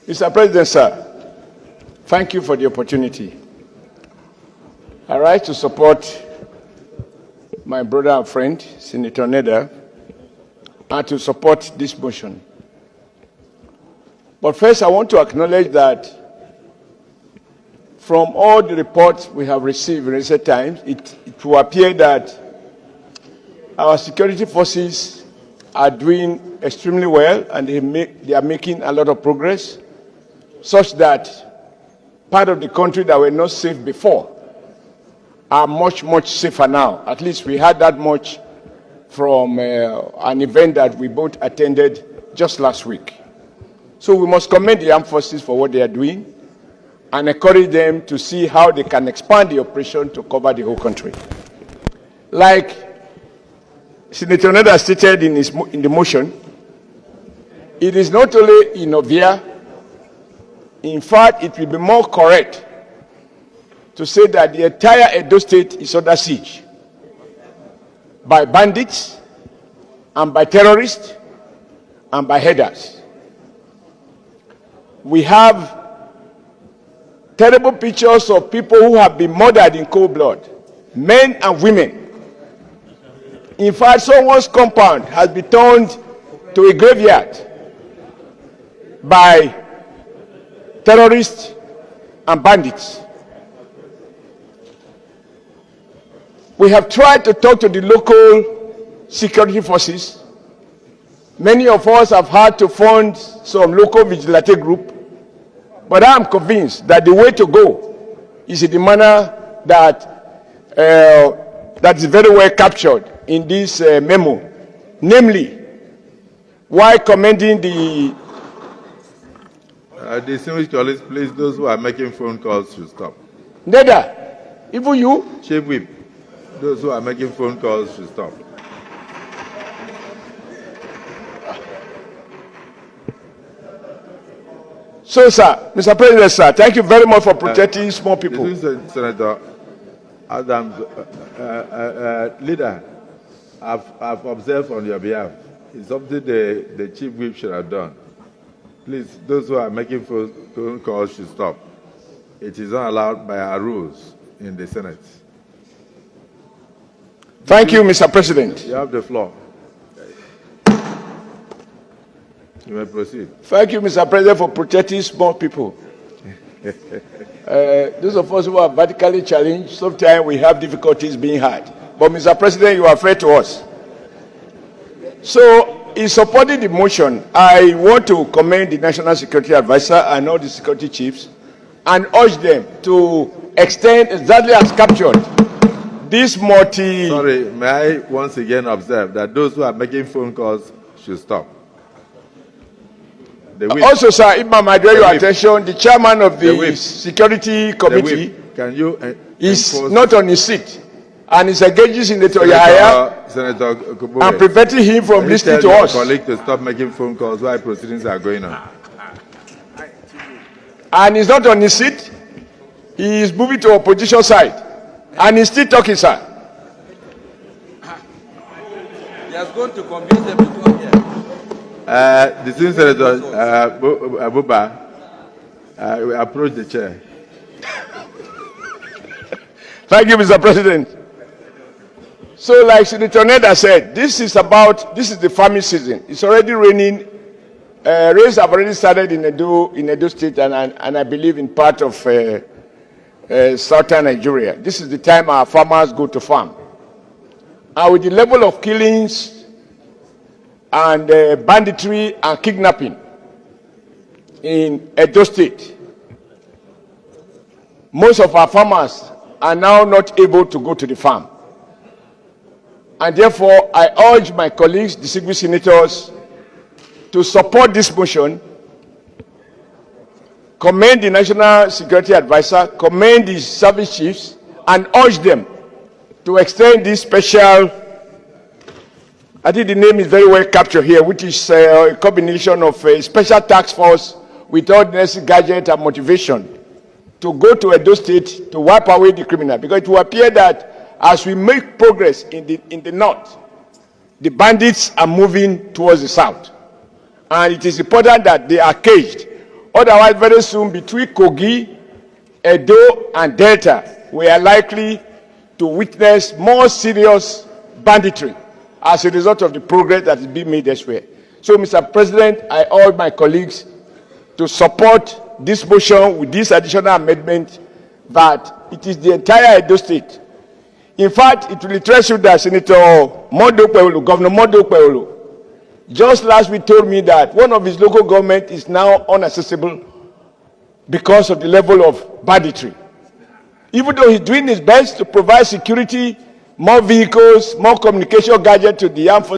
Mr. President, sir, thank you for the opportunity. I rise to support my brother and friend, Senator Neda, and to support this motion. But first, I want to acknowledge that from all the reports we have received in recent times, it will appear that our security forces are doing extremely well, and they are making a lot of progress, such that part of the country that were not safe before are much, much safer now. At least we had that much from an event that we both attended just last week. So we must commend the armed forces for what they are doing and encourage them to see how they can expand the operation to cover the whole country. Like Senator Neda stated in the motion, it is not only in Ovia. In fact, it will be more correct to say that the entire Edo State is under siege by bandits and by terrorists and by herders. We have terrible pictures of people who have been murdered in cold blood, men and women. In fact, someone's compound has been turned to a graveyard by terrorists and bandits. We have tried to talk to the local security forces. Many of us have had to fund some local vigilante group, but I am convinced that the way to go is in the manner that that is very well captured in this memo, namely, while commending the distinguished colleagues, please, those who are making phone calls should stop. Neda, even you? Chief Whip, those who are making phone calls should stop. So, sir, Mr. President, sir, thank you very much for protecting small people. This is Senator Adams, leader, I've observed on your behalf. It's something the Chief Whip should have done. Please, those who are making phone calls should stop. It is not allowed by our rules in the Senate. Thank you, Mr. President. You have the floor. You may proceed. Thank you, Mr. President, for protecting small people. Those of us who are vertically challenged, sometimes we have difficulties being heard. But, Mr. President, you are fair to us. So, in supporting the motion, I want to commend the National Security Advisor and all the security chiefs and urge them to extend, exactly as captured, this Sorry, may I once again observe that those who are making phone calls should stop. Also, sir, if I draw your attention, the chairman of the Security Committee is not on his seat and is engaging Senator Yahaya and preventing him from listening to us. Colleague to stop making phone calls while proceedings are going on. And he's not on his seat. He is moving to opposition side. And he's still talking, sir. He has gone to convince them to come here. The senior Senator Abuba will approach the chair. Thank you, Mr. President. So, like Senator Neda said, this is the farming season. It's already raining. Rains have already started in Edo State and I believe in part of southern Nigeria. This is the time our farmers go to farm. And with the level of killings and banditry and kidnapping in Edo State, most of our farmers are now not able to go to the farm. And therefore, I urge my colleagues, distinguished senators, to support this motion, commend the National Security Advisor, commend the service chiefs, and urge them to extend this special, I think the name is very well captured here, which is a combination of a special task force with all necessary gadget and motivation to go to Edo State to wipe away the criminal. Because it will appear that as we make progress in the north, the bandits are moving towards the south. And it is important that they are caged Otherwise, very soon, between Kogi, Edo, and Delta, we are likely to witness more serious banditry as a result of the progress that is being made elsewhere. So, Mr. President, I urge my colleagues to support this motion with this additional amendment that it is the entire Edo State. In fact, it will interest you that Senator Mondo Kweolu, Governor Mondo Kweolu, just last week told me that one of his local government is now inaccessible because of the level of banditry. Even though he's doing his best to provide security, more vehicles, more communication gadgets to the armed forces,